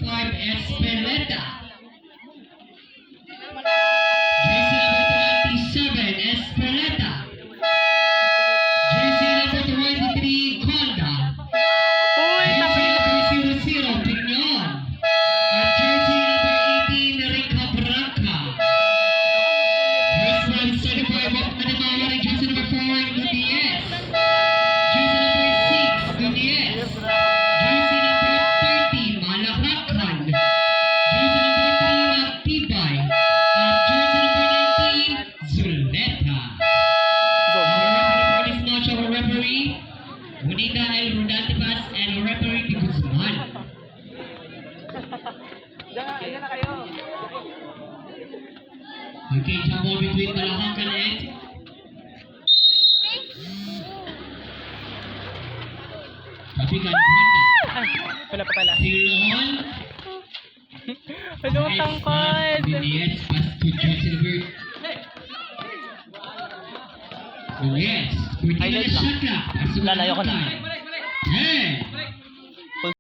5 Espeleta. Jersey number 27 Espeleta. Jersey number 23 Conda. Jersey number 00 Pignon. At jersey number 18 Rica Branca. First one started by Bob Animawa. Jersey number 4 Gutierrez. Jersey number 6 Gutierrez. Jersey number 30 Malakakhan. Jersey number 3 Magtibay. At jersey number 19 Zuleta. For this match, our referee Bonita El Rodantibas and our referee Di Guzman. Diyan na kayo. Okay, jump ball between Malakakhan and Kapigan Honda. Wala pa pala. Tirlon. Ano tangkad? Yes, pass to jersey number. Oh yes, 14 Highlight na lang. shot clock. Lalayo ko na. Hey!